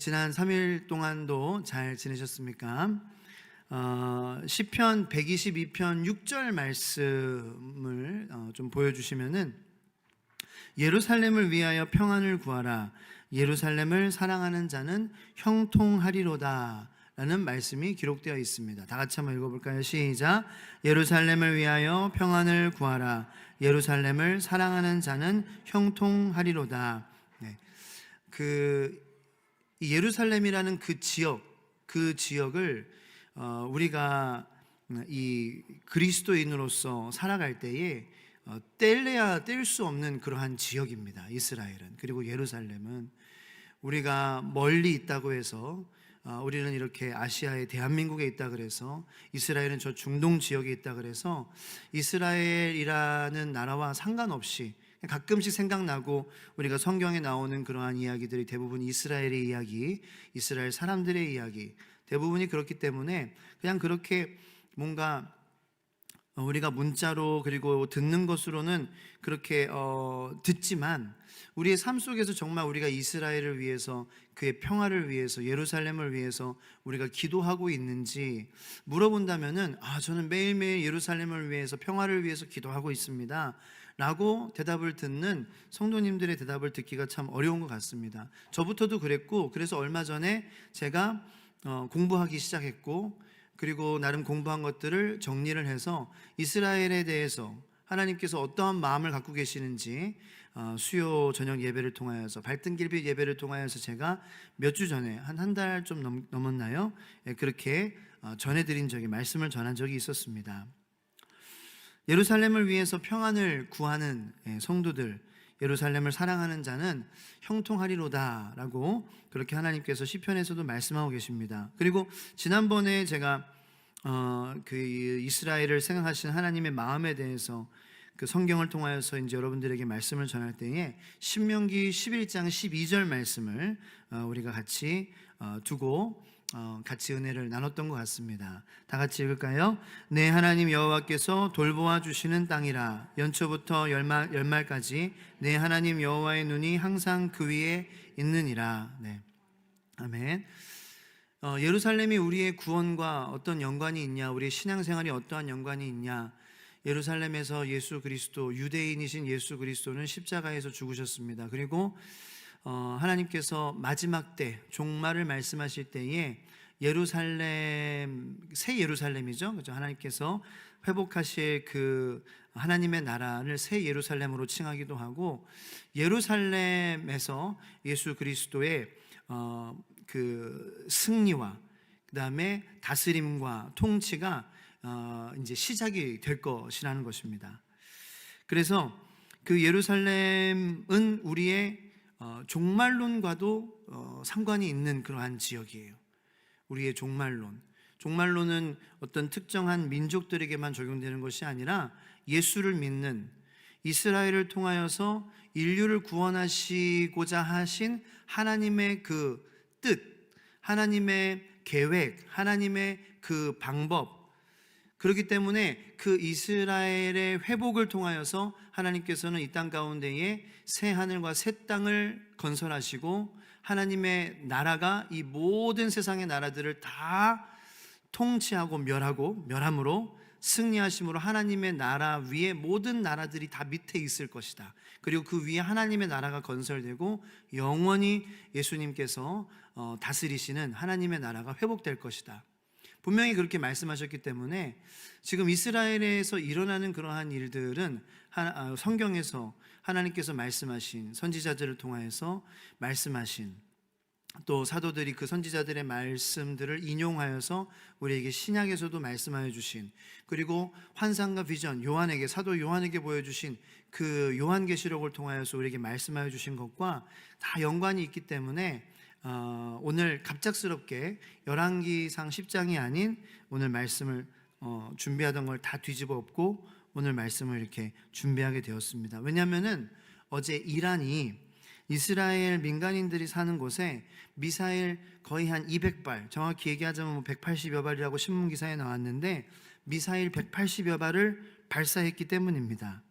지난 3일 동안도 잘 지내셨습니까? 시편 122편 6절 말씀을 좀 보여주시면은 예루살렘을 위하여 평안을 구하라. 예루살렘을 사랑하는 자는 형통하리로다 라는 말씀이 기록되어 있습니다. 다 같이 한번 읽어볼까요? 시작. 예루살렘을 위하여 평안을 구하라. 예루살렘을 사랑하는 자는 형통하리로다. 네. 이 예루살렘이라는 그 지역을 우리가 이 그리스도인으로서 살아갈 때에 뗄래야 뗄 수 없는 그러한 지역입니다. 이스라엘은. 그리고 예루살렘은 우리가 멀리 있다고 해서 우리는 이렇게 아시아의 대한민국에 있다 그래서 이스라엘은 저 중동 지역에 있다 그래서 이스라엘이라는 나라와 상관없이 가끔씩 생각나고 우리가 성경에 나오는 그러한 이야기들이 대부분 이스라엘의 이야기, 이스라엘 사람들의 이야기 대부분이 그렇기 때문에 그냥 그렇게 뭔가 우리가 문자로 그리고 듣는 것으로는 그렇게 듣지만 우리의 삶 속에서 정말 우리가 이스라엘을 위해서 그의 평화를 위해서 예루살렘을 위해서 우리가 기도하고 있는지 물어본다면은 저는 매일매일 예루살렘을 위해서 평화를 위해서 기도하고 있습니다 라고 대답을 듣는 성도님들의 대답을 듣기가 참 어려운 것 같습니다. 저부터도 그랬고 그래서 얼마 전에 제가 공부하기 시작했고 그리고 나름 공부한 것들을 정리를 해서 이스라엘에 대해서 하나님께서 어떠한 마음을 갖고 계시는지 수요 저녁 예배를 통하여서 발등길빛 예배를 통하여서 제가 몇 주 전에 한 달 좀 넘었나요? 그렇게 전해드린 적이 말씀을 전한 적이 있었습니다. 예루살렘을 위해서 평안을 구하는 성도들, 예루살렘을 사랑하는 자는 형통하리로다 라고 그렇게 하나님께서 시편에서도 말씀하고 계십니다. 그리고 지난번에 제가 그 이스라엘을 생각하신 하나님의 마음에 대해서 그 성경을 통하여서 이제 여러분들에게 말씀을 전할 때에 신명기 11장 12절 말씀을 우리가 같이 두고 같이 은혜를 나눴던 것 같습니다. 다 같이 읽을까요? 내 하나님 여호와께서 돌보아 주시는 땅이라. 연초부터 열말까지 내 하나님 여호와의 눈이 항상 그 위에 있느니라. 네. 아멘. 예루살렘이 우리의 구원과 어떤 연관이 있냐, 우리의 신앙생활이 어떠한 연관이 있냐. 예루살렘에서 예수 그리스도, 유대인이신 예수 그리스도는 십자가에서 죽으셨습니다. 그리고 하나님께서 마지막 때 종말을 말씀하실 때에 예루살렘, 새 예루살렘이죠. 그죠? 하나님께서 회복하실 그 하나님의 나라를 새 예루살렘으로 칭하기도 하고 예루살렘에서 예수 그리스도의 그 승리와 그 다음에 다스림과 통치가 이제 시작이 될 것이라는 것입니다. 그래서 그 예루살렘은 우리의 종말론과도 상관이 있는 그러한 지역이에요. 우리의 종말론은 어떤 특정한 민족들에게만 적용되는 것이 아니라 예수를 믿는 이스라엘을 통하여서 인류를 구원하시고자 하신 하나님의 그 뜻, 하나님의 계획, 하나님의 그 방법, 그렇기 때문에 그 이스라엘의 회복을 통하여서 하나님께서는 이 땅 가운데에 새 하늘과 새 땅을 건설하시고 하나님의 나라가 이 모든 세상의 나라들을 다 통치하고 멸함으로 승리하심으로 하나님의 나라 위에 모든 나라들이 다 밑에 있을 것이다. 그리고 그 위에 하나님의 나라가 건설되고 영원히 예수님께서 다스리시는 하나님의 나라가 회복될 것이다. 분명히 그렇게 말씀하셨기 때문에 지금 이스라엘에서 일어나는 그러한 일들은 성경에서 하나님께서 말씀하신 선지자들을 통하여서 말씀하신 또 사도들이 그 선지자들의 말씀들을 인용하여서 우리에게 신약에서도 말씀하여 주신 그리고 환상과 비전 사도 요한에게 보여주신 그 요한계시록을 통하여서 우리에게 말씀하여 주신 것과 다 연관이 있기 때문에 오늘 갑작스럽게 열왕기상 10장이 아닌 오늘 말씀을 준비하던 걸 다 뒤집어 엎고 오늘 말씀을 이렇게 준비하게 되었습니다. 왜냐하면은 어제 이란이 이스라엘 민간인들이 사는 곳에 미사일 거의 한 200발, 정확히 얘기하자면 180여 발이라고 신문기사에 나왔는데 미사일 180여 발을 발사했기 때문입니다.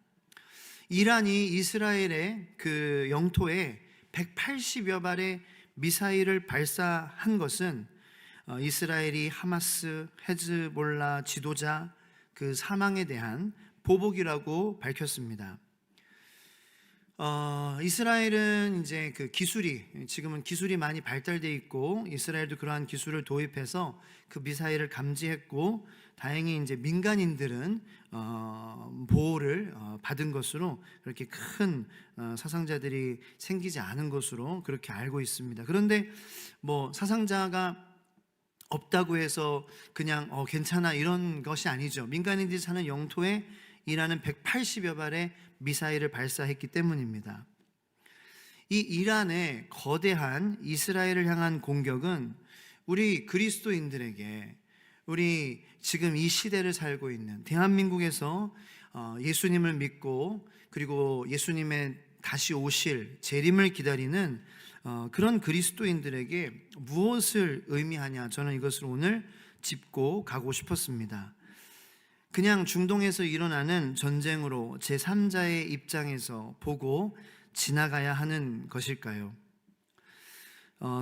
이란이 이스라엘의 그 영토에 180여 발의 미사일을 발사한 것은 이스라엘이 하마스, 헤즈볼라 지도자 그 사망에 대한 보복이라고 밝혔습니다. 이스라엘은 이제 그 지금은 기술이 많이 발달되어 있고, 이스라엘도 그러한 기술을 도입해서 그 미사일을 감지했고, 다행히 이제 민간인들은 보호를 받은 것으로 그렇게 큰 사상자들이 생기지 않은 것으로 그렇게 알고 있습니다. 그런데 뭐 사상자가 없다고 해서 그냥 괜찮아 이런 것이 아니죠. 민간인들이 사는 영토에 이란은 180여 발의 미사일을 발사했기 때문입니다. 이 이란의 거대한 이스라엘을 향한 공격은 우리 그리스도인들에게, 우리 지금 이 시대를 살고 있는 대한민국에서 예수님을 믿고 그리고 예수님의 다시 오실 재림을 기다리는 그런 그리스도인들에게 무엇을 의미하냐, 저는 이것을 오늘 짚고 가고 싶었습니다. 그냥 중동에서 일어나는 전쟁으로 제3자의 입장에서 보고 지나가야 하는 것일까요?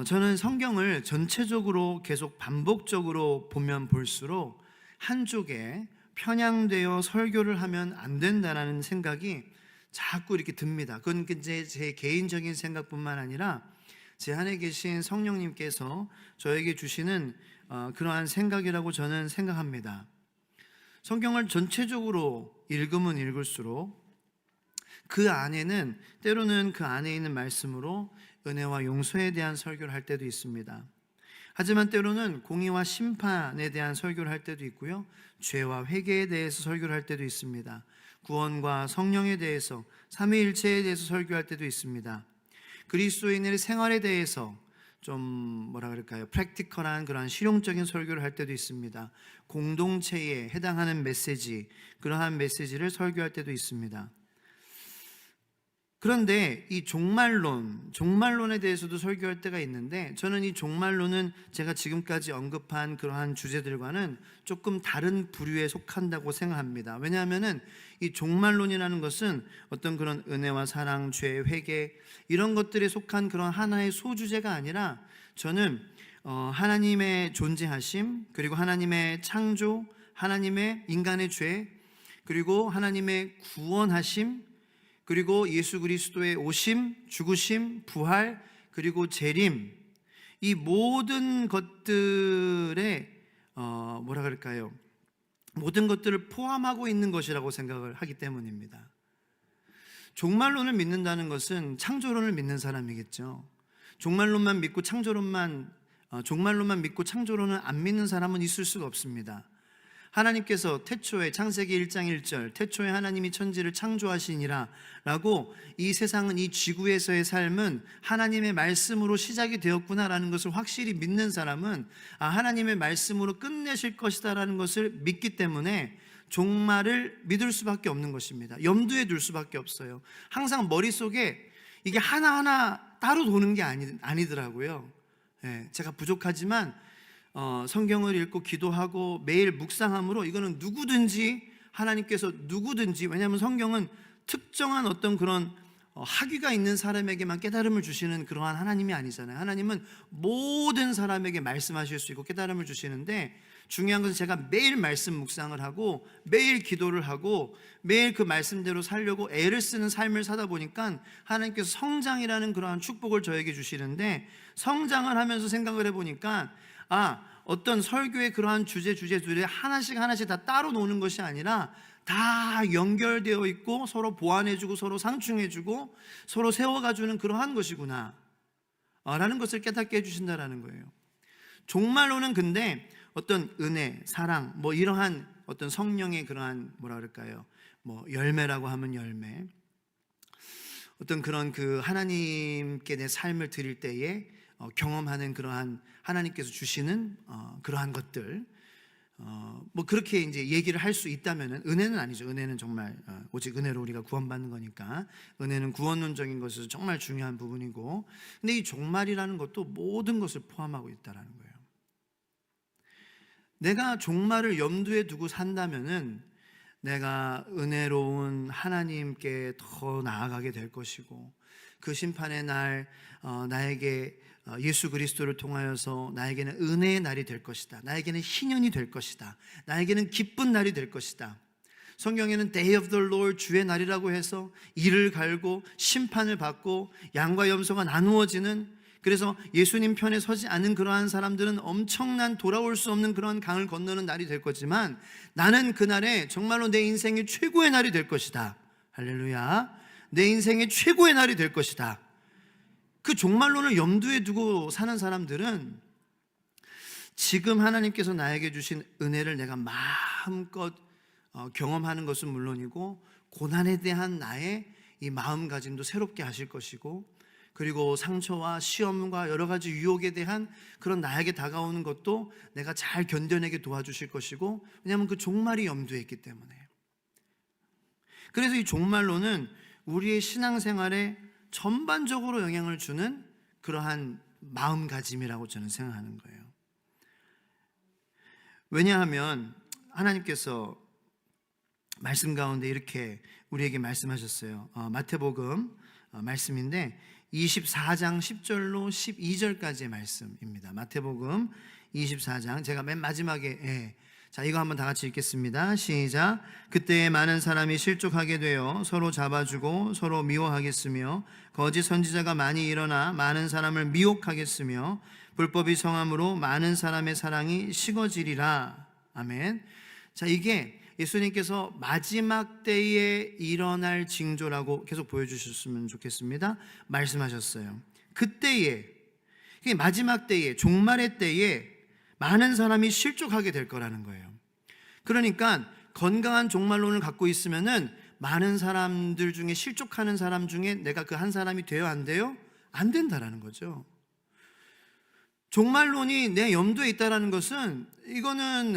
저는 성경을 전체적으로 계속 반복적으로 보면 볼수록 한쪽에 편향되어 설교를 하면 안 된다는 생각이 자꾸 이렇게 듭니다. 그건 이제 제 개인적인 생각뿐만 아니라 제 안에 계신 성령님께서 저에게 주시는 그러한 생각이라고 저는 생각합니다. 성경을 전체적으로 읽으면 읽을수록 그 안에는, 때로는 그 안에 있는 말씀으로 은혜와 용서에 대한 설교를 할 때도 있습니다. 하지만 때로는 공의와 심판에 대한 설교를 할 때도 있고요, 죄와 회개에 대해서 설교를 할 때도 있습니다. 구원과 성령에 대해서, 삼위일체에 대해서 설교할 때도 있습니다. 그리스도인의 생활에 대해서 좀 프랙티컬한 그런 실용적인 설교를 할 때도 있습니다. 공동체에 해당하는 메시지, 그러한 메시지를 설교할 때도 있습니다. 그런데 이 종말론에 대해서도 설교할 때가 있는데, 저는 이 종말론은 제가 지금까지 언급한 그러한 주제들과는 조금 다른 부류에 속한다고 생각합니다. 왜냐하면은 이 종말론이라는 것은 어떤 그런 은혜와 사랑, 죄, 회개 이런 것들에 속한 그런 하나의 소주제가 아니라, 저는 하나님의 존재하심, 그리고 하나님의 창조, 하나님의 인간의 죄, 그리고 하나님의 구원하심, 그리고 예수 그리스도의 오심, 죽으심, 부활, 그리고 재림, 이 모든 것들의 모든 것들을 포함하고 있는 것이라고 생각을 하기 때문입니다. 종말론을 믿는다는 것은 창조론을 믿는 사람이겠죠. 종말론만 믿고 창조론을 안 믿는 사람은 있을 수가 없습니다. 하나님께서 태초에, 창세기 1장 1절, 태초에 하나님이 천지를 창조하시니라 라고, 이 세상은, 이 지구에서의 삶은 하나님의 말씀으로 시작이 되었구나라는 것을 확실히 믿는 사람은 하나님의 말씀으로 끝내실 것이다 라는 것을 믿기 때문에 종말을 믿을 수밖에 없는 것입니다. 염두에 둘 수밖에 없어요. 항상 머릿속에 이게 하나하나 따로 도는 게 아니더라고요. 제가 부족하지만 성경을 읽고 기도하고 매일 묵상함으로 이거는 하나님께서 누구든지, 왜냐하면 성경은 특정한 어떤 그런 학위가 있는 사람에게만 깨달음을 주시는 그러한 하나님이 아니잖아요. 하나님은 모든 사람에게 말씀하실 수 있고 깨달음을 주시는데, 중요한 것은 제가 매일 말씀 묵상을 하고 매일 기도를 하고 매일 그 말씀대로 살려고 애를 쓰는 삶을 사다 보니까 하나님께서 성장이라는 그러한 축복을 저에게 주시는데, 성장을 하면서 생각을 해보니까 어떤 설교의 그러한 주제들이 하나씩 다 따로 노는 것이 아니라 다 연결되어 있고 서로 보완해주고 서로 상충해주고 서로 세워가주는 그러한 것이구나 라는 것을 깨닫게 해주신다라는 거예요. 종말론은 근데 어떤 은혜, 사랑, 이러한 어떤 성령의 그러한 열매라고 하면 열매, 어떤 그런 그 하나님께 내 삶을 드릴 때에 경험하는 그러한 하나님께서 주시는 그러한 것들, 그렇게 이제 얘기를 할 수 있다면은, 은혜는 아니죠. 은혜는 정말 오직 은혜로 우리가 구원받는 거니까 은혜는 구원론적인 것에서 정말 중요한 부분이고, 근데 이 종말이라는 것도 모든 것을 포함하고 있다라는 거예요. 내가 종말을 염두에 두고 산다면은 내가 은혜로운 하나님께 더 나아가게 될 것이고, 그 심판의 날 나에게 예수 그리스도를 통하여서 나에게는 은혜의 날이 될 것이다. 나에게는 희년이 될 것이다. 나에게는 기쁜 날이 될 것이다. 성경에는 Day of the Lord, 주의 날이라고 해서 이를 갈고 심판을 받고 양과 염소가 나누어지는, 그래서 예수님 편에 서지 않은 그러한 사람들은 엄청난 돌아올 수 없는 그러한 강을 건너는 날이 될 거지만, 나는 그날에 정말로 내 인생의 최고의 날이 될 것이다. 할렐루야. 내 인생의 최고의 날이 될 것이다. 그 종말론을 염두에 두고 사는 사람들은 지금 하나님께서 나에게 주신 은혜를 내가 마음껏 경험하는 것은 물론이고, 고난에 대한 나의 이 마음가짐도 새롭게 하실 것이고, 그리고 상처와 시험과 여러 가지 유혹에 대한 그런 나에게 다가오는 것도 내가 잘 견뎌내게 도와주실 것이고, 왜냐하면 그 종말이 염두에 있기 때문에. 그래서 이 종말론은 우리의 신앙생활에 전반적으로 영향을 주는 그러한 마음가짐이라고 저는 생각하는 거예요. 왜냐하면 하나님께서 말씀 가운데 이렇게 우리에게 말씀하셨어요. 마태복음 말씀인데 24장 10절로 12절까지의 말씀입니다. 마태복음 24장, 제가 맨 마지막에 자, 이거 한번 다 같이 읽겠습니다. 시작. 그때에 많은 사람이 실족하게 되어 서로 잡아주고 서로 미워하겠으며, 거짓 선지자가 많이 일어나 많은 사람을 미혹하겠으며, 불법이 성함으로 많은 사람의 사랑이 식어지리라. 아멘. 자, 이게 예수님께서 마지막 때에 일어날 징조라고 계속 보여주셨으면 좋겠습니다. 말씀하셨어요. 그때에, 마지막 때에, 종말의 때에 많은 사람이 실족하게 될 거라는 거예요. 그러니까 건강한 종말론을 갖고 있으면은 많은 사람들 중에, 실족하는 사람 중에 내가 그 한 사람이 돼요, 안 돼요? 안 된다라는 거죠. 종말론이 내 염두에 있다라는 것은, 이거는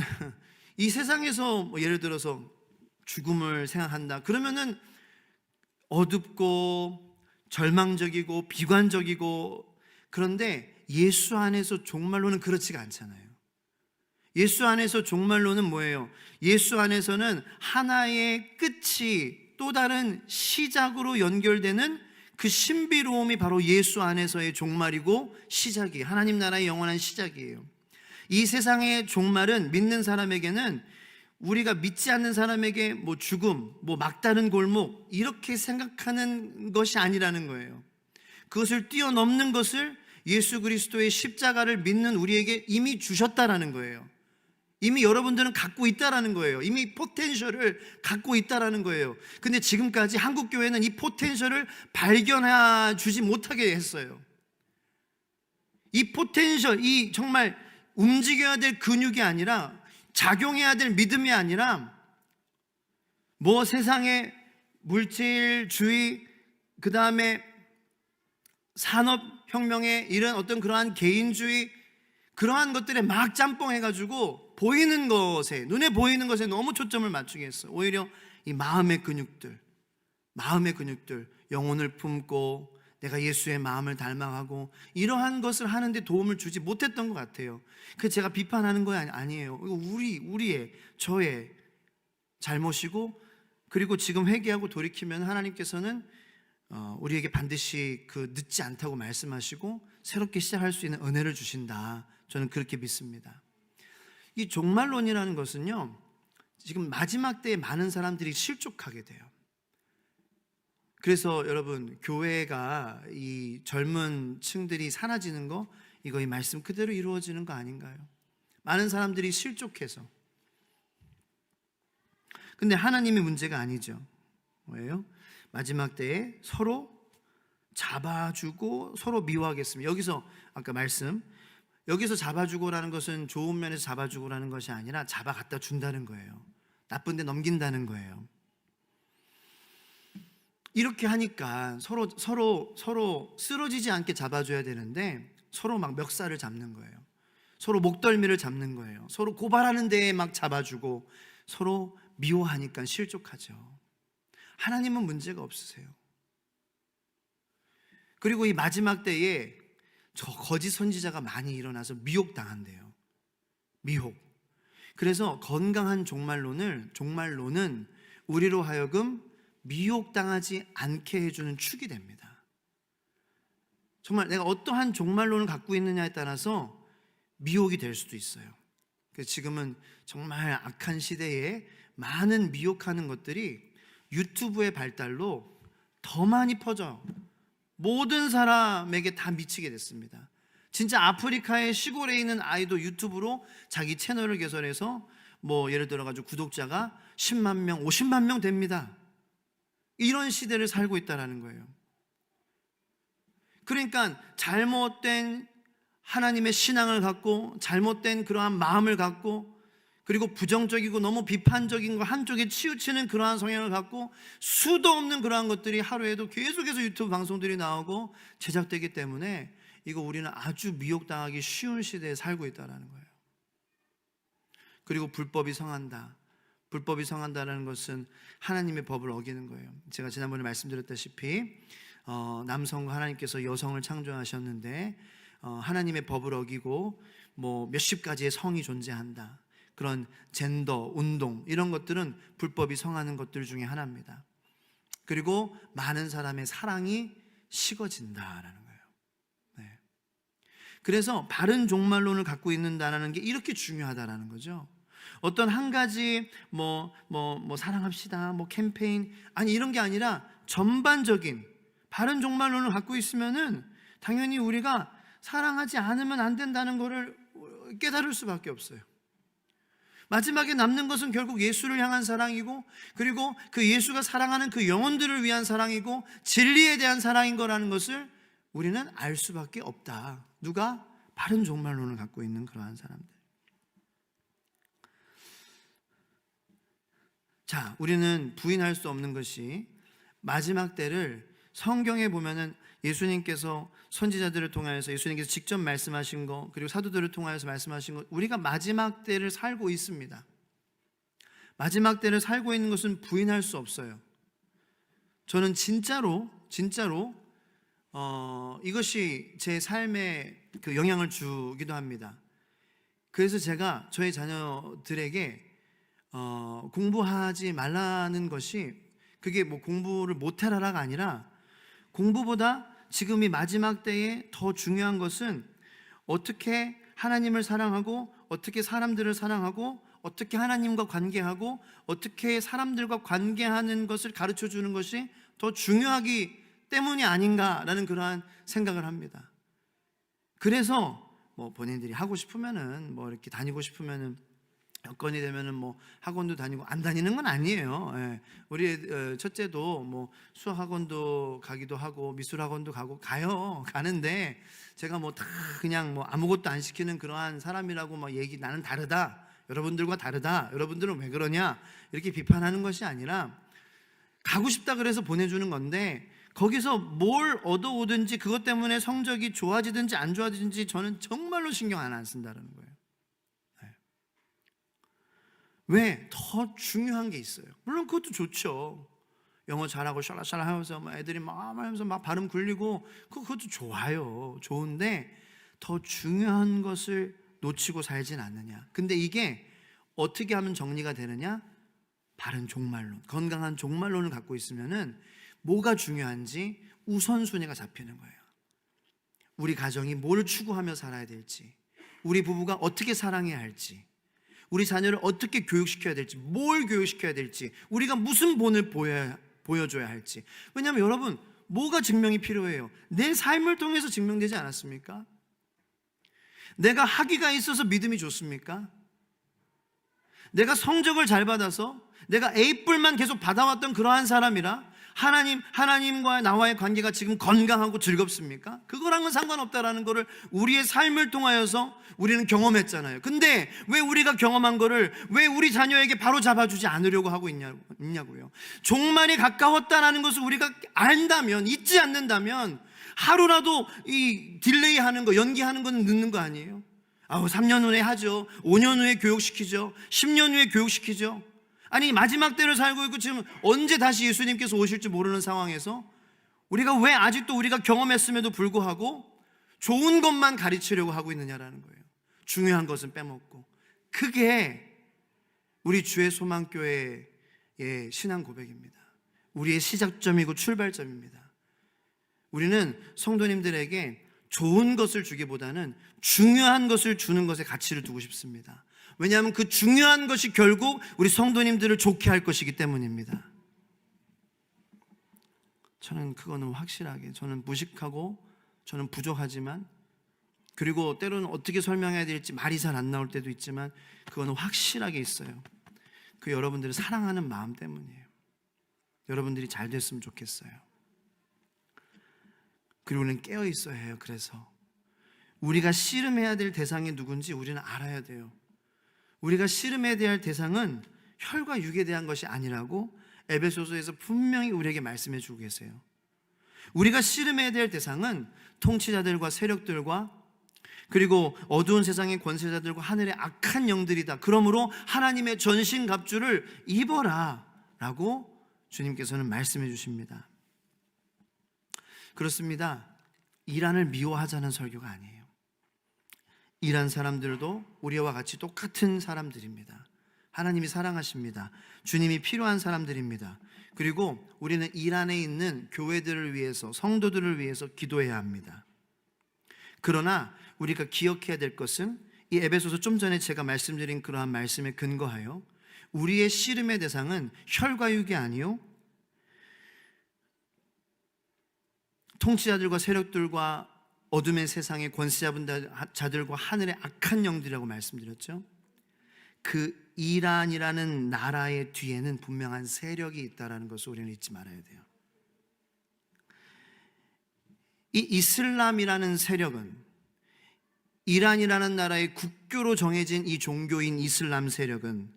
이 세상에서 예를 들어서 죽음을 생각한다 그러면은 어둡고 절망적이고 비관적이고, 그런데 예수 안에서 종말론은 그렇지가 않잖아요. 예수 안에서 종말론은 뭐예요? 예수 안에서는 하나의 끝이 또 다른 시작으로 연결되는 그 신비로움이 바로 예수 안에서의 종말이고 시작이에요. 하나님 나라의 영원한 시작이에요. 이 세상의 종말은 믿는 사람에게는, 우리가 믿지 않는 사람에게 뭐 죽음, 뭐 막다른 골목 이렇게 생각하는 것이 아니라는 거예요. 그것을 뛰어넘는 것을 예수 그리스도의 십자가를 믿는 우리에게 이미 주셨다라는 거예요. 이미 여러분들은 갖고 있다라는 거예요. 이미 포텐셜을 갖고 있다라는 거예요. 근데 지금까지 한국교회는 이 포텐셜을 발견해 주지 못하게 했어요. 이 포텐셜, 이 정말 움직여야 될 근육이 아니라, 작용해야 될 믿음이 아니라, 뭐 세상의 물질주의, 그 다음에 산업혁명의 이런 어떤 그러한 개인주의, 그러한 것들에 막 짬뽕해가지고 보이는 것에, 눈에 보이는 것에 너무 초점을 맞추게 했어요. 오히려 이 마음의 근육들, 영혼을 품고 내가 예수의 마음을 닮아가고 이러한 것을 하는데 도움을 주지 못했던 것 같아요. 그 제가 비판하는 거 아니에요. 이거 우리의, 저의 잘못이고, 그리고 지금 회개하고 돌이키면 하나님께서는 우리에게 반드시 그 늦지 않다고 말씀하시고 새롭게 시작할 수 있는 은혜를 주신다. 저는 그렇게 믿습니다. 이 종말론이라는 것은요, 지금 마지막 때에 많은 사람들이 실족하게 돼요. 그래서 여러분, 교회가 이 젊은 층들이 사라지는 거, 이거 이 말씀 그대로 이루어지는 거 아닌가요? 많은 사람들이 실족해서. 근데 하나님의 문제가 아니죠. 뭐예요? 마지막 때에 서로 잡아주고 서로 미워하겠습니다. 여기서 아까 말씀, 여기서 잡아주고라는 것은 좋은 면에서 잡아주고라는 것이 아니라 잡아 갖다 준다는 거예요. 나쁜 데 넘긴다는 거예요. 이렇게 하니까 서로 쓰러지지 않게 잡아줘야 되는데 서로 막 멱살을 잡는 거예요. 서로 목덜미를 잡는 거예요. 서로 고발하는 데에 막 잡아주고 서로 미워하니까 실족하죠. 하나님은 문제가 없으세요. 그리고 이 마지막 때에 저 거짓 선지자가 많이 일어나서 미혹당한대요. 미혹. 그래서 건강한 종말론은 우리로 하여금 미혹당하지 않게 해주는 축이 됩니다. 정말 내가 어떠한 종말론을 갖고 있느냐에 따라서 미혹이 될 수도 있어요. 그래서 지금은 정말 악한 시대에 많은 미혹하는 것들이 유튜브의 발달로 더 많이 퍼져 모든 사람에게 다 미치게 됐습니다. 진짜 아프리카의 시골에 있는 아이도 유튜브로 자기 채널을 개설해서 뭐 예를 들어가지고 구독자가 10만 명, 50만 명 됩니다. 이런 시대를 살고 있다는 거예요. 그러니까 잘못된 하나님의 신앙을 갖고 잘못된 그러한 마음을 갖고 그리고 부정적이고 너무 비판적인 거 한쪽에 치우치는 그러한 성향을 갖고 수도 없는 그러한 것들이 하루에도 계속해서 유튜브 방송들이 나오고 제작되기 때문에 이거 우리는 아주 미혹당하기 쉬운 시대에 살고 있다는 거예요. 그리고 불법이 성한다. 불법이 성한다는 것은 하나님의 법을 어기는 거예요. 제가 지난번에 말씀드렸다시피 남성과 하나님께서 여성을 창조하셨는데 하나님의 법을 어기고 뭐 몇십 가지의 성이 존재한다. 그런 젠더, 운동 이런 것들은 불법이 성하는 것들 중에 하나입니다. 그리고 많은 사람의 사랑이 식어진다라는 거예요. 네. 그래서 바른 종말론을 갖고 있는다는 게 이렇게 중요하다라는 거죠. 어떤 한 가지 사랑합시다, 캠페인 아니 이런 게 아니라 전반적인 바른 종말론을 갖고 있으면은 당연히 우리가 사랑하지 않으면 안 된다는 것을 깨달을 수밖에 없어요. 마지막에 남는 것은 결국 예수를 향한 사랑이고 그리고 그 예수가 사랑하는 그 영혼들을 위한 사랑이고 진리에 대한 사랑인 거라는 것을 우리는 알 수밖에 없다. 누가? 바른 종말론을 갖고 있는 그러한 사람들. 자, 우리는 부인할 수 없는 것이 마지막 때를 성경에 보면은 예수님께서 선지자들을 통하여서 예수님께서 직접 말씀하신 거 그리고 사도들을 통하여서 말씀하신 것 우리가 마지막 때를 살고 있습니다. 마지막 때를 살고 있는 것은 부인할 수 없어요. 저는 진짜로 이것이 제 삶에 그 영향을 주기도 합니다. 그래서 제가 저희 자녀들에게 공부하지 말라는 것이 그게 뭐 공부를 못해라가 아니라 공부보다 지금 이 마지막 때에 더 중요한 것은 어떻게 하나님을 사랑하고 어떻게 사람들을 사랑하고 어떻게 하나님과 관계하고 어떻게 사람들과 관계하는 것을 가르쳐 주는 것이 더 중요하기 때문이 아닌가라는 그러한 생각을 합니다. 그래서 본인들이 하고 싶으면은 이렇게 다니고 싶으면은 여건이 되면은 학원도 다니고 안 다니는 건 아니에요. 예. 우리 첫째도 수학 학원도 가기도 하고 미술 학원도 가는데 제가 다 그냥 아무것도 안 시키는 그러한 사람이라고 나는 다르다. 여러분들과 다르다. 여러분들은 왜 그러냐? 이렇게 비판하는 것이 아니라 가고 싶다 그래서 보내주는 건데 거기서 뭘 얻어오든지 그것 때문에 성적이 좋아지든지 안 좋아지든지 저는 정말로 신경 안 쓴다는 거예요. 왜? 더 중요한 게 있어요. 물론 그것도 좋죠. 영어 잘하고 샬라샬라 하면서 애들이 하면서 발음 굴리고 그것도 좋아요. 좋은데 더 중요한 것을 놓치고 살진 않느냐. 근데 이게 어떻게 하면 정리가 되느냐? 바른 종말론, 건강한 종말론을 갖고 있으면은 뭐가 중요한지 우선순위가 잡히는 거예요. 우리 가정이 뭘 추구하며 살아야 될지, 우리 부부가 어떻게 사랑해야 할지, 우리 자녀를 어떻게 교육시켜야 될지, 뭘 교육시켜야 될지, 우리가 무슨 본을 보여줘야 할지. 왜냐하면 여러분, 뭐가 증명이 필요해요? 내 삶을 통해서 증명되지 않았습니까? 내가 학위가 있어서 믿음이 좋습니까? 내가 성적을 잘 받아서 내가 A뿔만 계속 받아왔던 그러한 사람이라 하나님과 나와의 관계가 지금 건강하고 즐겁습니까? 그거랑은 상관없다라는 거를 우리의 삶을 통하여서 우리는 경험했잖아요. 근데 왜 우리가 경험한 거를 왜 우리 자녀에게 바로 잡아주지 않으려고 하고 있냐고요. 종말이 가까웠다라는 것을 우리가 안다면, 잊지 않는다면 하루라도 이 딜레이하는 거, 연기하는 건 늦는 거 아니에요? 3년 후에 하죠. 5년 후에 교육시키죠. 10년 후에 교육시키죠. 아니 마지막 때를 살고 있고 지금 언제 다시 예수님께서 오실지 모르는 상황에서 우리가 왜 아직도 우리가 경험했음에도 불구하고 좋은 것만 가르치려고 하고 있느냐라는 거예요. 중요한 것은 빼먹고. 그게 우리 주의 소망교회의 신앙 고백입니다. 우리의 시작점이고 출발점입니다. 우리는 성도님들에게 좋은 것을 주기보다는 중요한 것을 주는 것에 가치를 두고 싶습니다. 왜냐하면 그 중요한 것이 결국 우리 성도님들을 좋게 할 것이기 때문입니다. 저는 그거는 확실하게, 저는 무식하고 저는 부족하지만, 그리고 때로는 어떻게 설명해야 될지 말이 잘 안 나올 때도 있지만, 그거는 확실하게 있어요. 그 여러분들을 사랑하는 마음 때문이에요. 여러분들이 잘 됐으면 좋겠어요. 그리고 우리는 깨어 있어야 해요. 그래서 우리가 씨름해야 될 대상이 누군지 우리는 알아야 돼요. 우리가 씨름해야 될 대상은 혈과 육에 대한 것이 아니라고 에베소서에서 분명히 우리에게 말씀해 주고 계세요. 우리가 씨름해야 될 대상은 통치자들과 세력들과, 그리고 어두운 세상의 권세자들과 하늘의 악한 영들이다. 그러므로 하나님의 전신갑주를 입어라 라고 주님께서는 말씀해 주십니다. 그렇습니다. 이란을 미워하자는 설교가 아니에요. 이란 사람들도 우리와 같이 똑같은 사람들입니다. 하나님이 사랑하십니다. 주님이 필요한 사람들입니다. 그리고 우리는 이란에 있는 교회들을 위해서, 성도들을 위해서 기도해야 합니다. 그러나 우리가 기억해야 될 것은, 이 에베소서 좀 전에 제가 말씀드린 그러한 말씀에 근거하여 우리의 씨름의 대상은 혈과 육이 아니요 통치자들과 세력들과 어둠의 세상의 권세자들과 하늘의 악한 영들이라고 말씀드렸죠. 그 이란이라는 나라의 뒤에는 분명한 세력이 있다는 것을 우리는 잊지 말아야 돼요. 이 이슬람이라는 세력은, 이란이라는 나라의 국교로 정해진 이 종교인 이슬람 세력은,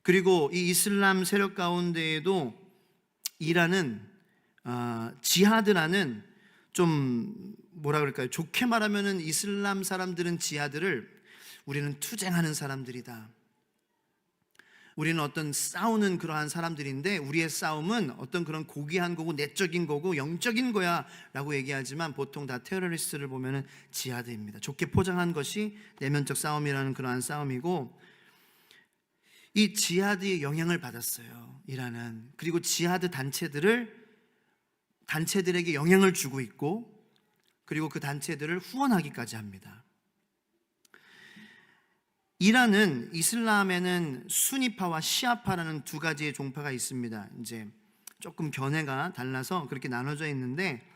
그리고 이 이슬람 세력 가운데에도 이란은 지하드라는, 좀 뭐라 그럴까요? 좋게 말하면은 이슬람 사람들은 지하드를, 우리는 투쟁하는 사람들이다, 우리는 어떤 싸우는 그러한 사람들인데 우리의 싸움은 어떤 그런 고귀한 거고 내적인 거고 영적인 거야 라고 얘기하지만, 보통 다 테러리스트를 보면은 지하드입니다. 좋게 포장한 것이 내면적 싸움이라는 그러한 싸움이고, 이 지하드의 영향을 받았어요, 이란은. 그리고 지하드 단체들에게 영향을 주고 있고, 그리고 그 단체들을 후원하기까지 합니다. 이란은, 이슬람에는 수니파와 시아파라는 두 가지의 종파가 있습니다. 이제 조금 견해가 달라서 그렇게 나눠져 있는데,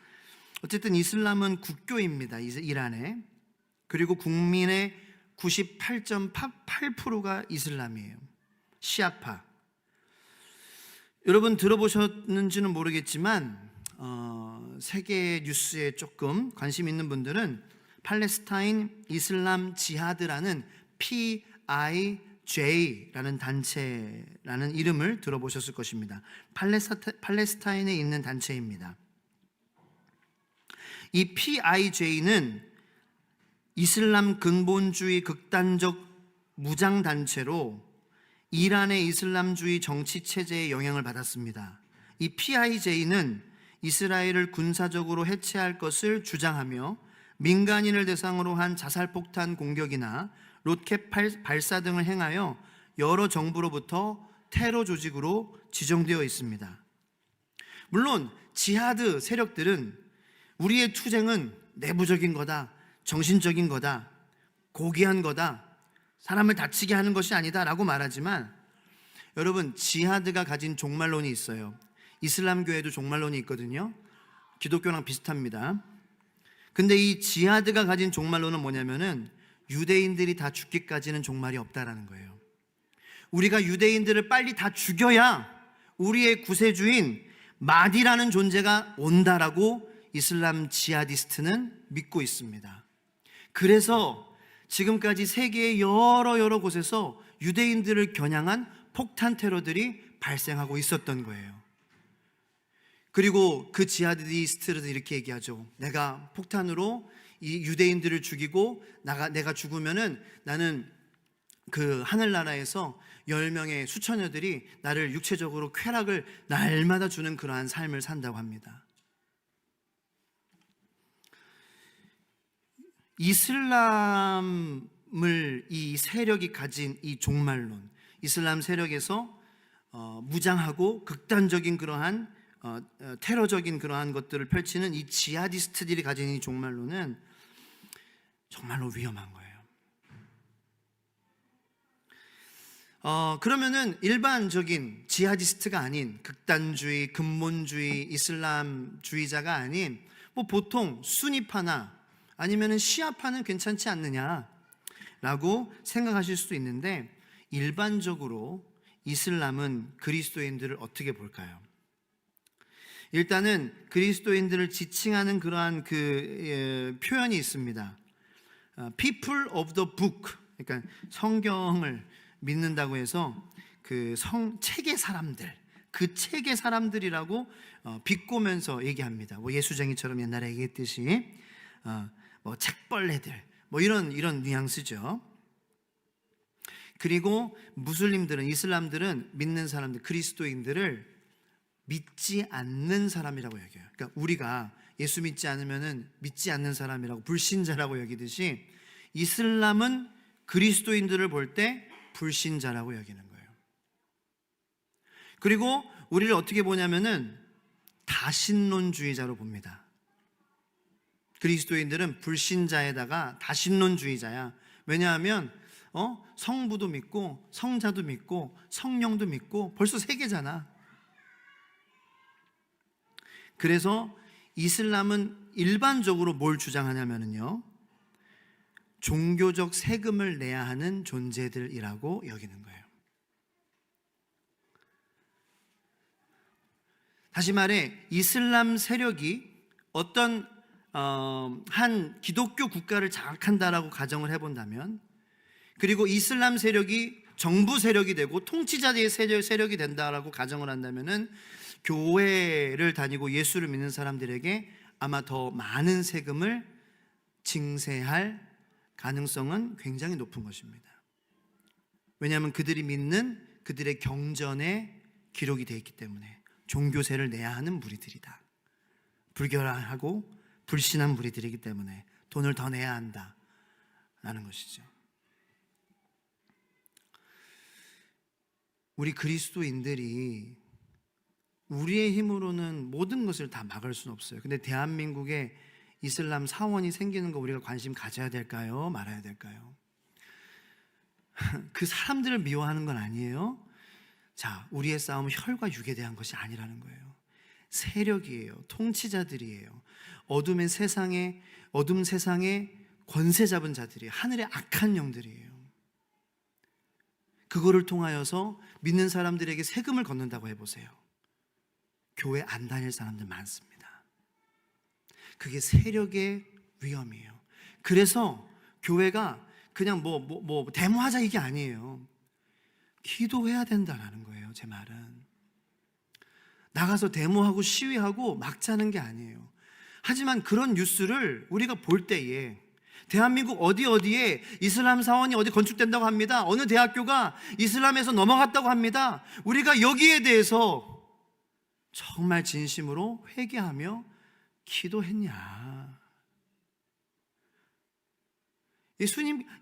어쨌든 이슬람은 국교입니다, 이란에. 그리고 국민의 98.8%가 이슬람이에요. 시아파. 여러분 들어보셨는지는 모르겠지만 세계 뉴스에 조금 관심 있는 분들은 팔레스타인 이슬람 지하드라는 PIJ라는 단체라는 이름을 들어보셨을 것입니다. 팔레스타인에 있는 단체입니다. 이 PIJ는 이슬람 근본주의 극단적 무장단체로 이란의 이슬람주의 정치체제에 영향을 받았습니다. 이 PIJ는 이스라엘을 군사적으로 해체할 것을 주장하며 민간인을 대상으로 한 자살폭탄 공격이나 로켓 발사 등을 행하여 여러 정부로부터 테러 조직으로 지정되어 있습니다. 물론 지하드 세력들은 우리의 투쟁은 내부적인 거다, 정신적인 거다, 고귀한 거다, 사람을 다치게 하는 것이 아니다 라고 말하지만, 여러분, 지하드가 가진 종말론이 있어요. 이슬람교에도 종말론이 있거든요. 기독교랑 비슷합니다. 근데 이 지하드가 가진 종말론은 뭐냐면은 유대인들이 다 죽기까지는 종말이 없다라는 거예요. 우리가 유대인들을 빨리 다 죽여야 우리의 구세주인 마디라는 존재가 온다라고 이슬람 지하디스트는 믿고 있습니다. 그래서 지금까지 세계의 여러 곳에서 유대인들을 겨냥한 폭탄 테러들이 발생하고 있었던 거예요. 그리고 그 지하디스트들은 이렇게 얘기하죠. 내가 폭탄으로 이 유대인들을 죽이고 내가 죽으면은 나는 그 하늘나라에서 10명의 수천여들이 나를 육체적으로 쾌락을 날마다 주는 그러한 삶을 산다고 합니다. 이슬람을 이 세력이 가진 이 종말론, 이슬람 세력에서 무장하고 극단적인 그러한 테러적인 그러한 것들을 펼치는 이 지하디스트들이 가진 이 종말론은 정말로 위험한 거예요. 그러면은 일반적인 지하디스트가 아닌 극단주의, 근본주의, 이슬람주의자가 아닌 뭐 보통 수니파나 아니면은 시아파는 괜찮지 않느냐라고 생각하실 수도 있는데, 일반적으로 이슬람은 그리스도인들을 어떻게 볼까요? 일단은 그리스도인들을 지칭하는 그러한 표현이 있습니다. People of the book, 그러니까 성경을 믿는다고 해서 책의 사람들, 그 책의 사람들이라고 비꼬면서 얘기합니다. 뭐 예수쟁이처럼 옛날에 얘기했듯이 뭐 책벌레들, 뭐 이런 뉘앙스죠. 그리고 무슬림들은, 이슬람들은 믿는 사람들, 그리스도인들을 믿지 않는 사람이라고 여겨요. 그러니까 우리가 예수 믿지 않으면은 믿지 않는 사람이라고, 불신자라고 여기듯이 이슬람은 그리스도인들을 볼 때 불신자라고 여기는 거예요. 그리고 우리를 어떻게 보냐면은 다신론주의자로 봅니다. 그리스도인들은 불신자에다가 다신론주의자야. 왜냐하면 성부도 믿고 성자도 믿고 성령도 믿고 벌써 3개잖아. 그래서 이슬람은 일반적으로 뭘 주장하냐면요, 종교적 세금을 내야 하는 존재들이라고 여기는 거예요. 다시 말해, 이슬람 세력이 어떤 한 기독교 국가를 장악한다라고 가정을 해본다면, 그리고 이슬람 세력이 정부 세력이 되고 통치자의 세력이 된다라고 가정을 한다면은, 교회를 다니고 예수를 믿는 사람들에게 아마 더 많은 세금을 징세할 가능성은 굉장히 높은 것입니다. 왜냐하면 그들이 믿는 그들의 경전에 기록이 되어 있기 때문에 종교세를 내야 하는 무리들이다. 불결하고 불신한 무리들이기 때문에 돈을 더 내야 한다라는 것이죠. 우리 그리스도인들이 우리의 힘으로는 모든 것을 다 막을 수는 없어요. 근데 대한민국에 이슬람 사원이 생기는 거 우리가 관심 가져야 될까요? 말아야 될까요? 그 사람들을 미워하는 건 아니에요. 자, 우리의 싸움은 혈과 육에 대한 것이 아니라는 거예요. 세력이에요. 통치자들이에요. 어둠 세상에 권세 잡은 자들이에요. 하늘의 악한 영들이에요. 그거를 통하여서 믿는 사람들에게 세금을 걷는다고 해보세요. 교회 안 다닐 사람들 많습니다. 그게 세력의 위험이에요. 그래서 교회가 그냥 뭐 데모하자 이게 아니에요. 기도해야 된다라는 거예요. 제 말은 나가서 데모하고 시위하고 막자는 게 아니에요. 하지만 그런 뉴스를 우리가 볼 때에 대한민국 어디에 이슬람 사원이 어디 건축된다고 합니다. 어느 대학교가 이슬람에서 넘어갔다고 합니다. 우리가 여기에 대해서 정말 진심으로 회개하며 기도했냐?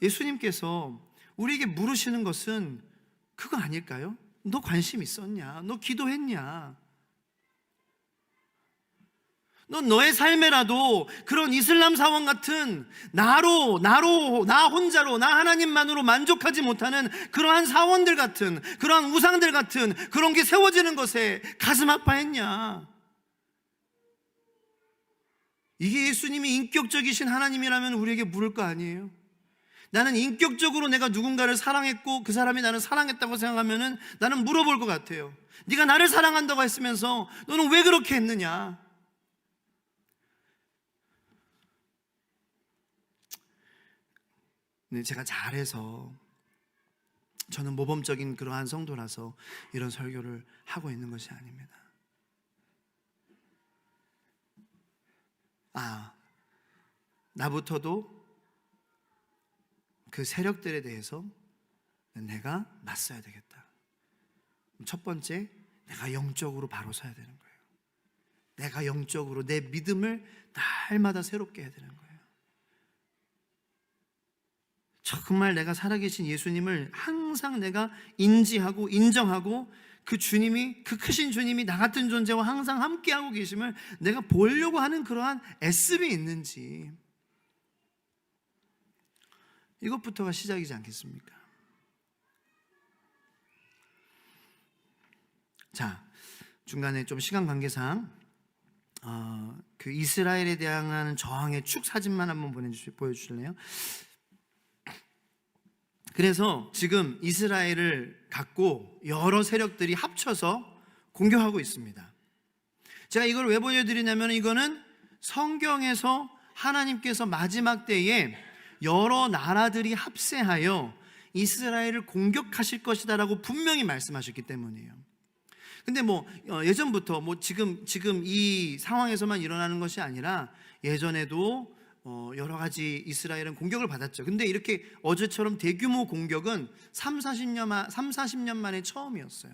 예수님께서 우리에게 물으시는 것은 그거 아닐까요? 너 관심 있었냐? 너 기도했냐? 넌 너의 삶에라도 그런 이슬람 사원 같은 나 혼자로, 나 하나님만으로 만족하지 못하는 그러한 사원들 같은, 그러한 우상들 같은 그런 게 세워지는 것에 가슴 아파했냐? 이게 예수님이 인격적이신 하나님이라면 우리에게 물을 거 아니에요? 나는 인격적으로 내가 누군가를 사랑했고 그 사람이 나를 사랑했다고 생각하면은 나는 물어볼 것 같아요. 네가 나를 사랑한다고 했으면서 너는 왜 그렇게 했느냐? 네, 제가 잘해서, 저는 모범적인 그러한 성도라서 이런 설교를 하고 있는 것이 아닙니다. 나부터도 그 세력들에 대해서 내가 맞서야 되겠다. 첫 번째, 내가 영적으로 바로 서야 되는 거예요. 내가 영적으로 내 믿음을 날마다 새롭게 해야 되는 거예요. 정말 내가 살아계신 예수님을 항상 내가 인지하고 인정하고 그 주님이, 그 크신 주님이 나 같은 존재와 항상 함께하고 계심을 내가 보려고 하는 그러한 애씀이 있는지, 이것부터가 시작이지 않겠습니까? 자, 중간에 좀 시간 관계상 그 이스라엘에 대한 저항의 축 사진만 한번 보여주실래요? 그래서 지금 이스라엘을 갖고 여러 세력들이 합쳐서 공격하고 있습니다. 제가 이걸 왜 보여드리냐면, 이거는 성경에서 하나님께서 마지막 때에 여러 나라들이 합세하여 이스라엘을 공격하실 것이다 라고 분명히 말씀하셨기 때문이에요. 근데 예전부터 지금 이 상황에서만 일어나는 것이 아니라 예전에도 여러 가지 이스라엘은 공격을 받았죠. 근데 이렇게 어제처럼 대규모 공격은 30-40년 만에 처음이었어요.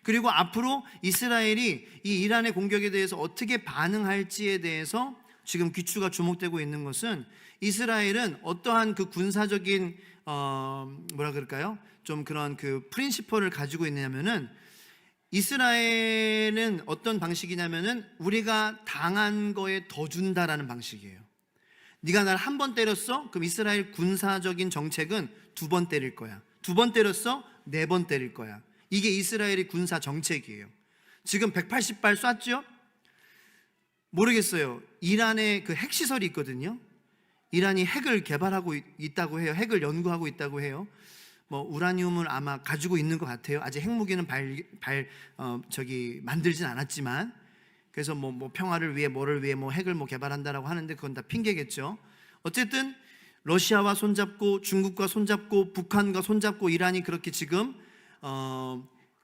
그리고 앞으로 이스라엘이 이 이란의 공격에 대해서 어떻게 반응할지에 대해서 지금 귀추가 주목되고 있는 것은, 이스라엘은 어떠한 그 군사적인 좀 그런 그 프린시퍼를 가지고 있느냐면은, 이스라엘은 어떤 방식이냐면은 우리가 당한 거에 더 준다라는 방식이에요. 네가 날 한 번 때렸어? 그럼 이스라엘 군사적인 정책은 2번 때릴 거야. 2번 때렸어? 4번 때릴 거야. 이게 이스라엘의 군사 정책이에요. 지금 180발 쐈죠? 모르겠어요. 이란에 그 핵시설이 있거든요. 이란이 핵을 개발하고 있다고 해요. 핵을 연구하고 있다고 해요. 우라늄을 아마 가지고 있는 것 같아요. 아직 핵무기는 만들진 않았지만, 그래서 평화를 위해 뭐를 위해 핵을 개발한다라고 하는데, 그건 다 핑계겠죠. 어쨌든 러시아와 손잡고, 중국과 손잡고, 북한과 손잡고, 이란이 그렇게 지금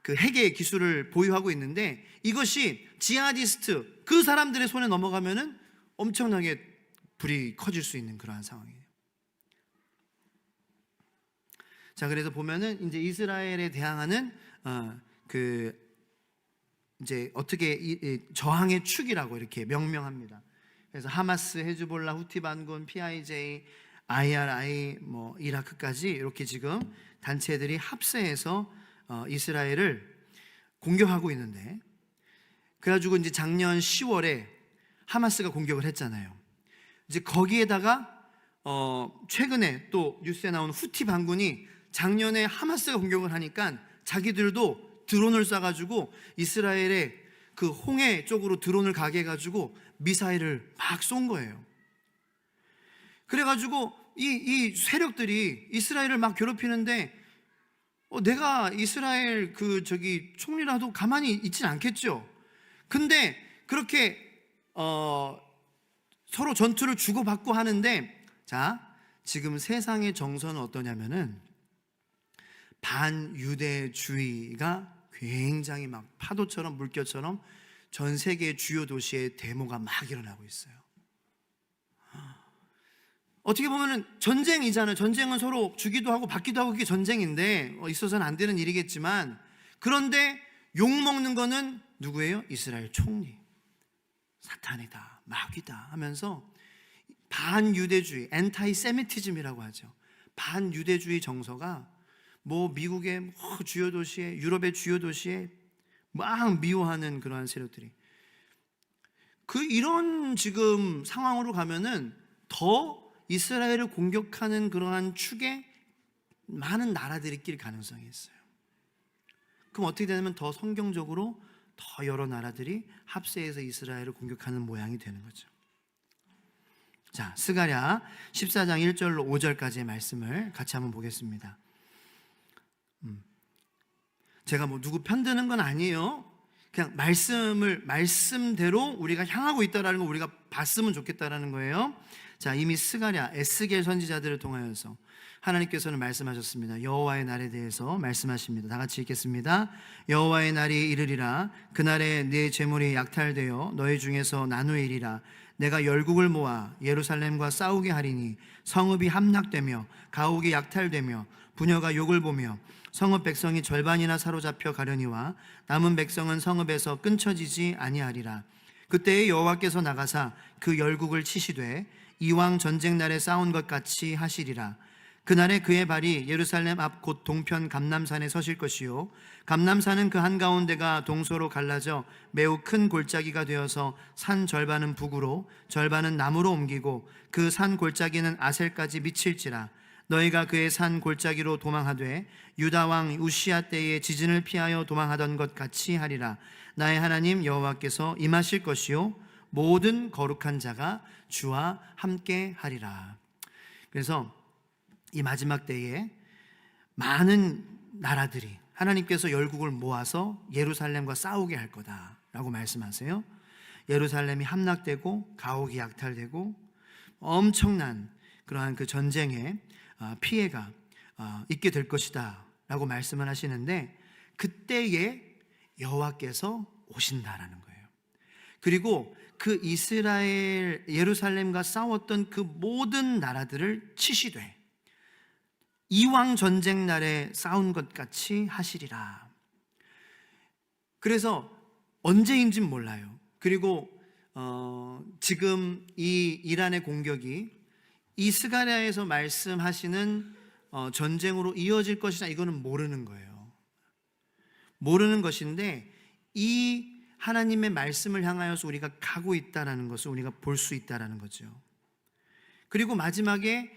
그 핵의 기술을 보유하고 있는데, 이것이 지하디스트 그 사람들의 손에 넘어가면은 엄청나게 불이 커질 수 있는 그러한 상황이에요. 자, 그래서 보면은 이제 이스라엘에 대항하는 이제 어떻게 저항의 축이라고 이렇게 명명합니다. 그래서 하마스, 헤즈볼라, 후티 반군, PIJ, IRI, 이라크까지 이렇게 지금 단체들이 합세해서 이스라엘을 공격하고 있는데, 그래가지고 이제 작년 10월에 하마스가 공격을 했잖아요. 이제 거기에다가 최근에 또 뉴스에 나온 후티 반군이 작년에 하마스가 공격을 하니까 자기들도 드론을 쏴가지고 이스라엘의 그 홍해 쪽으로 드론을 가게 해가지고 미사일을 막 쏜 거예요. 그래가지고 이 세력들이 이스라엘을 막 괴롭히는데, 내가 이스라엘 총리라도 가만히 있진 않겠죠. 근데 그렇게 서로 전투를 주고받고 하는데, 자, 지금 세상의 정서는 어떠냐면은 반유대주의가 굉장히 막 파도처럼 물결처럼 전 세계 주요 도시의 데모가 막 일어나고 있어요. 어떻게 보면은 전쟁이잖아요. 전쟁은 서로 주기도 하고 받기도 하고, 그게 전쟁인데 있어서는 안 되는 일이겠지만, 그런데 욕먹는 거는 누구예요? 이스라엘 총리. 사탄이다, 마귀다 하면서 반유대주의, 엔타이세미티즘이라고 하죠. 반유대주의 정서가 미국의 주요 도시에, 유럽의 주요 도시에 막 미워하는 그러한 세력들이, 이런 지금 상황으로 가면은 더 이스라엘을 공격하는 그러한 축에 많은 나라들이 낄 가능성이 있어요. 그럼 어떻게 되냐면 더 성경적으로 더 여러 나라들이 합세해서 이스라엘을 공격하는 모양이 되는 거죠. 자, 스가랴 14장 1절로 5절까지의 말씀을 같이 한번 보겠습니다. 제가 누구 편드는 건 아니에요. 그냥 말씀대로 우리가 향하고 있다라는 거 우리가 봤으면 좋겠다라는 거예요. 자, 이미 스가랴, 에스겔 선지자들을 통하여서 하나님께서는 말씀하셨습니다. 여호와의 날에 대해서 말씀하십니다. 다 같이 읽겠습니다. 여호와의 날이 이르리라. 그날에 네 재물이 약탈되어 너희 중에서 나누이리라. 내가 열국을 모아 예루살렘과 싸우게 하리니 성읍이 함락되며 가옥이 약탈되며 부녀가 욕을 보며 성읍 백성이 절반이나 사로잡혀 가려니와 남은 백성은 성읍에서 끊쳐지지 아니하리라. 그때에 여호와께서 나가사 그 열국을 치시되 이왕 전쟁 날에 싸운 것 같이 하시리라. 그날에 그의 발이 예루살렘 앞 곧 동편 감람산에 서실 것이요 감람산은 그 한가운데가 동서로 갈라져 매우 큰 골짜기가 되어서 산 절반은 북으로 절반은 남으로 옮기고 그 산 골짜기는 아셀까지 미칠지라. 너희가 그의 산 골짜기로 도망하되 유다 왕 우시야 때에 지진을 피하여 도망하던 것 같이 하리라. 나의 하나님 여호와께서 임하실 것이요 모든 거룩한 자가 주와 함께 하리라. 그래서 이 마지막 때에 많은 나라들이 하나님께서 열국을 모아서 예루살렘과 싸우게 할 거다라고 말씀하세요. 예루살렘이 함락되고 가옥이 약탈되고 엄청난 그러한 그 전쟁의 피해가 있게 될 것이다 라고 말씀을 하시는데, 그때에 여호와께서 오신다라는 거예요. 그리고 그 이스라엘 예루살렘과 싸웠던 그 모든 나라들을 치시되 이왕 전쟁 날에 싸운 것 같이 하시리라. 그래서 언제인지는 몰라요. 그리고 지금 이 이란의 공격이 이스가랴에서 말씀하시는 전쟁으로 이어질 것이다, 이거는 모르는 거예요. 모르는 것인데 이 하나님의 말씀을 향하여서 우리가 가고 있다라는 것을 우리가 볼 수 있다라는 거죠. 그리고 마지막에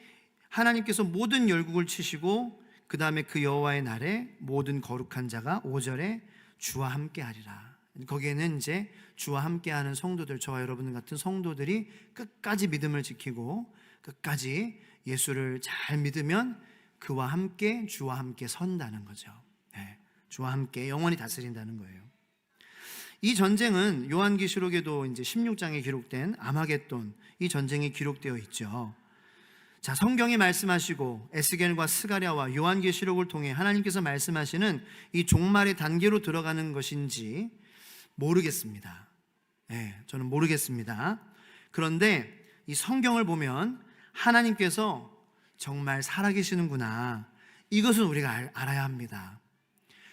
하나님께서 모든 열국을 치시고 그 다음에 그 여호와의 날에 모든 거룩한 자가 5절에 주와 함께 하리라. 거기에는 이제 주와 함께하는 성도들, 저와 여러분 같은 성도들이 끝까지 믿음을 지키고 끝까지 예수를 잘 믿으면 그와 함께 주와 함께 선다는 거죠. 네, 주와 함께 영원히 다스린다는 거예요. 이 전쟁은 요한계시록에도 이제 16장에 기록된 아마겟돈, 이 전쟁이 기록되어 있죠. 자, 성경이 말씀하시고 에스겔과 스가랴와 요한계시록을 통해 하나님께서 말씀하시는 이 종말의 단계로 들어가는 것인지 모르겠습니다. 네, 저는 모르겠습니다. 그런데 이 성경을 보면 하나님께서 정말 살아계시는구나, 이것은 우리가 알아야 합니다.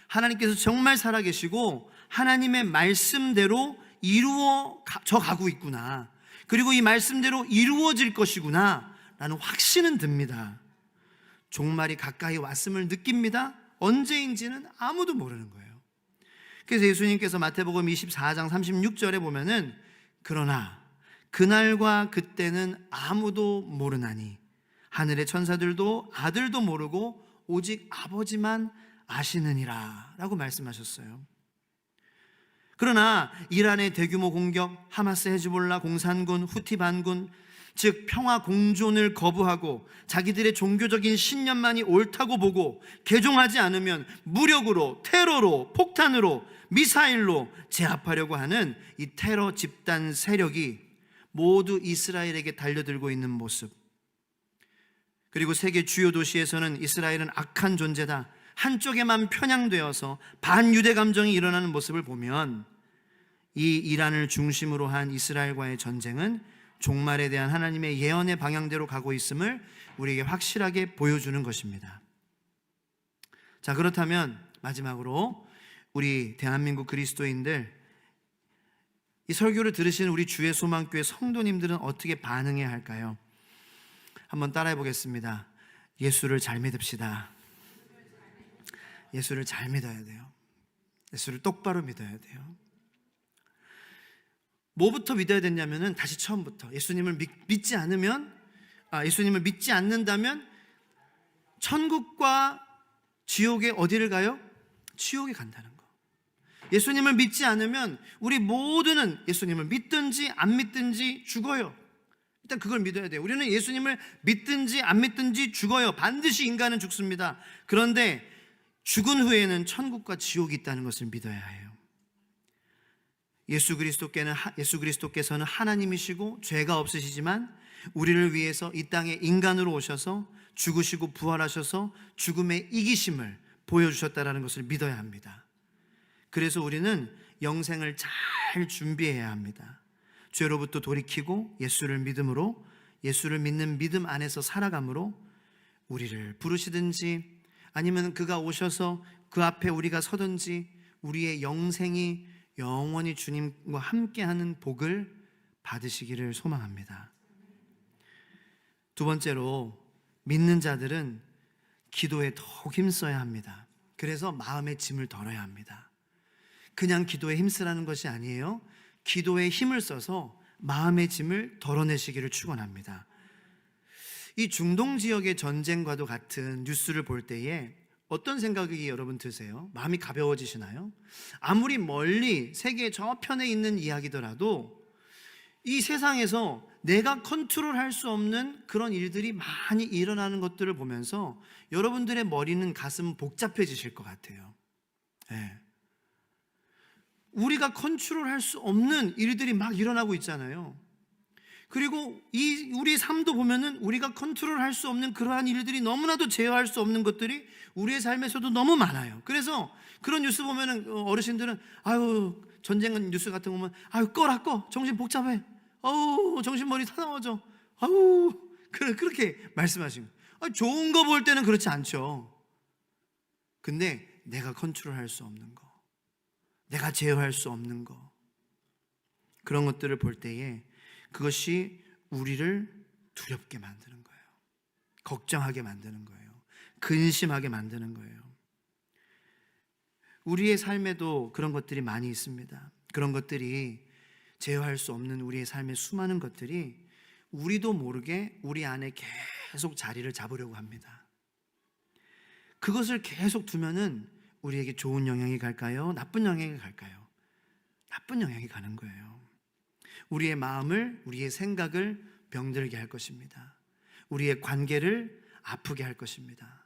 하나님께서 정말 살아계시고 하나님의 말씀대로 이루어져 가고 있구나, 그리고 이 말씀대로 이루어질 것이구나 라는 확신은 듭니다. 종말이 가까이 왔음을 느낍니다. 언제인지는 아무도 모르는 거예요. 그래서 예수님께서 마태복음 24장 36절에 보면은 그러나 그날과 그때는 아무도 모르나니 하늘의 천사들도 아들도 모르고 오직 아버지만 아시느니라 라고 말씀하셨어요. 그러나 이란의 대규모 공격, 하마스 헤즈볼라 공산군, 후티 반군, 즉 평화 공존을 거부하고 자기들의 종교적인 신념만이 옳다고 보고 개종하지 않으면 무력으로, 테러로, 폭탄으로, 미사일로 제압하려고 하는 이 테러 집단 세력이 모두 이스라엘에게 달려들고 있는 모습, 그리고 세계 주요 도시에서는 이스라엘은 악한 존재다, 한쪽에만 편향되어서 반유대 감정이 일어나는 모습을 보면 이 이란을 중심으로 한 이스라엘과의 전쟁은 종말에 대한 하나님의 예언의 방향대로 가고 있음을 우리에게 확실하게 보여주는 것입니다. 자, 그렇다면 마지막으로 우리 대한민국 그리스도인들, 이 설교를 들으시는 우리 주의 소망교회 성도님들은 어떻게 반응해야 할까요? 한번 따라해 보겠습니다. 예수를 잘 믿읍시다. 예수를 잘 믿어야 돼요. 예수를 똑바로 믿어야 돼요. 뭐부터 믿어야 되냐면은 다시 처음부터 예수님을 믿지 않는다면 천국과 지옥에 어디를 가요? 지옥에 간다는 거. 예수님을 믿지 않으면 우리 모두는 예수님을 믿든지 안 믿든지 죽어요. 일단 그걸 믿어야 돼요. 우리는 예수님을 믿든지 안 믿든지 죽어요. 반드시 인간은 죽습니다. 그런데 죽은 후에는 천국과 지옥이 있다는 것을 믿어야 해요. 예수 그리스도께서는 하나님이시고 죄가 없으시지만 우리를 위해서 이 땅에 인간으로 오셔서 죽으시고 부활하셔서 죽음의 이기심을 보여주셨다는 것을 믿어야 합니다. 그래서 우리는 영생을 잘 준비해야 합니다. 죄로부터 돌이키고 예수를 믿음으로, 예수를 믿는 믿음 안에서 살아감으로 우리를 부르시든지 아니면 그가 오셔서 그 앞에 우리가 서든지 우리의 영생이 영원히 주님과 함께하는 복을 받으시기를 소망합니다. 두 번째로, 믿는 자들은 기도에 더욱 힘써야 합니다. 그래서 마음의 짐을 덜어야 합니다. 그냥 기도에 힘쓰라는 것이 아니에요. 기도에 힘을 써서 마음의 짐을 덜어내시기를 축원합니다. 이 중동 지역의 전쟁과도 같은 뉴스를 볼 때에 어떤 생각이 여러분 드세요? 마음이 가벼워지시나요? 아무리 멀리 세계 저편에 있는 이야기더라도 이 세상에서 내가 컨트롤할 수 없는 그런 일들이 많이 일어나는 것들을 보면서 여러분들의 머리는 가슴 복잡해지실 것 같아요. 네. 우리가 컨트롤할 수 없는 일들이 막 일어나고 있잖아요. 그리고 우리 삶도 보면은 우리가 컨트롤할 수 없는 그러한 일들이 너무나도 제어할 수 없는 것들이 우리의 삶에서도 너무 많아요. 그래서 그런 뉴스 보면은 어르신들은 아유, 전쟁 뉴스 같은 거 보면 아유, 꺼 정신 복잡해, 아우 정신머리 사나워져, 아우 그렇게 말씀하시고, 좋은 거 볼 때는 그렇지 않죠. 근데 내가 컨트롤할 수 없는 거, 내가 제어할 수 없는 거, 그런 것들을 볼 때에 그것이 우리를 두렵게 만드는 거예요. 걱정하게 만드는 거예요. 근심하게 만드는 거예요. 우리의 삶에도 그런 것들이 많이 있습니다. 그런 것들이 제어할 수 없는 우리의 삶의 수많은 것들이 우리도 모르게 우리 안에 계속 자리를 잡으려고 합니다. 그것을 계속 두면은 우리에게 좋은 영향이 갈까요? 나쁜 영향이 갈까요? 나쁜 영향이 가는 거예요. 우리의 마음을, 우리의 생각을 병들게 할 것입니다. 우리의 관계를 아프게 할 것입니다.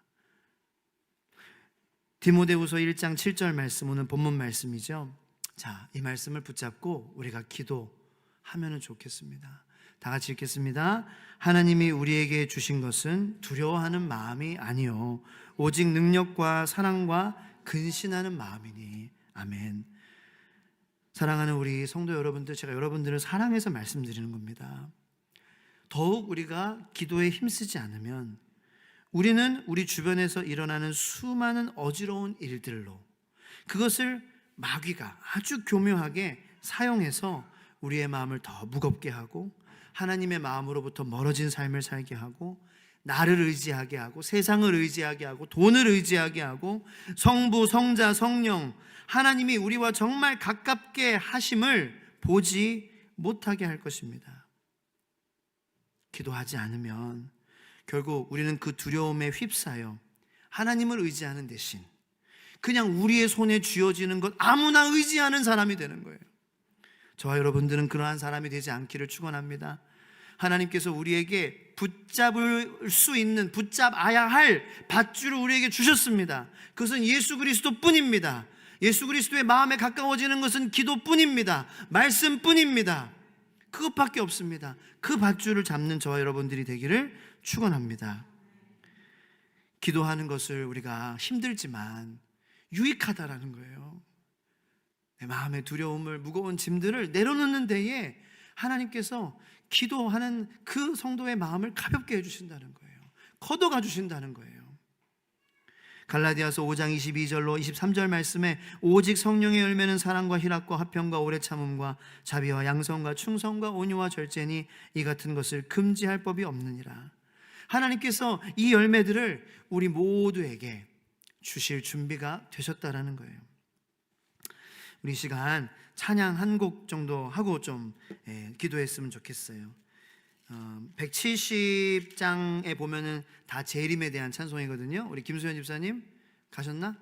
디모데후서 1장 7절 말씀, 오늘 본문 말씀이죠. 자, 이 말씀을 붙잡고 우리가 기도하면 좋겠습니다. 다 같이 읽겠습니다. 하나님이 우리에게 주신 것은 두려워하는 마음이 아니요 오직 능력과 사랑과 근신하는 마음이니. 아멘. 사랑하는 우리 성도 여러분들, 제가 여러분들을 사랑해서 말씀드리는 겁니다. 더욱 우리가 기도에 힘쓰지 않으면 우리는 우리 주변에서 일어나는 수많은 어지러운 일들로 그것을 마귀가 아주 교묘하게 사용해서 우리의 마음을 더 무겁게 하고 하나님의 마음으로부터 멀어진 삶을 살게 하고 나를 의지하게 하고 세상을 의지하게 하고 돈을 의지하게 하고 성부, 성자, 성령, 하나님이 우리와 정말 가깝게 하심을 보지 못하게 할 것입니다. 기도하지 않으면 결국 우리는 그 두려움에 휩싸여 하나님을 의지하는 대신 그냥 우리의 손에 쥐어지는 것 아무나 의지하는 사람이 되는 거예요. 저와 여러분들은 그러한 사람이 되지 않기를 축원합니다. 하나님께서 우리에게 붙잡을 수 있는, 붙잡아야 할 밧줄을 우리에게 주셨습니다. 그것은 예수 그리스도뿐입니다. 예수 그리스도의 마음에 가까워지는 것은 기도뿐입니다. 말씀뿐입니다. 그것밖에 없습니다. 그 밧줄을 잡는 저와 여러분들이 되기를 축원합니다. 기도하는 것을 우리가 힘들지만 유익하다라는 거예요. 내 마음의 두려움을, 무거운 짐들을 내려놓는 데에 하나님께서 기도하는 그 성도의 마음을 가볍게 해주신다는 거예요. 걷어가 주신다는 거예요. 갈라디아서 5장 22절로 23절 말씀에 오직 성령의 열매는 사랑과 희락과 화평과 오래 참음과 자비와 양성과 충성과 온유와 절제니 이 같은 것을 금지할 법이 없느니라. 하나님께서 이 열매들을 우리 모두에게 주실 준비가 되셨다라는 거예요. 우리 시간 찬양 한 곡 정도 하고 좀 기도했으면 좋겠어요. 170장에 보면은 다 재림에 대한 찬송이거든요. 우리 김수현 집사님 가셨나?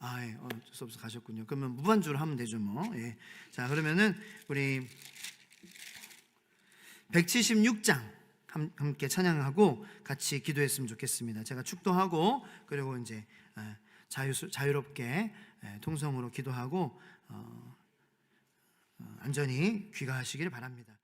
예, 어쩔 수 없어 가셨군요. 그러면 무반주로 하면 되죠, 뭐. 예. 자, 그러면은 우리 176장 함께 찬양하고 같이 기도했으면 좋겠습니다. 제가 축도하고 그리고 이제 자유롭게 통성으로 기도하고 안전히 귀가하시기를 바랍니다.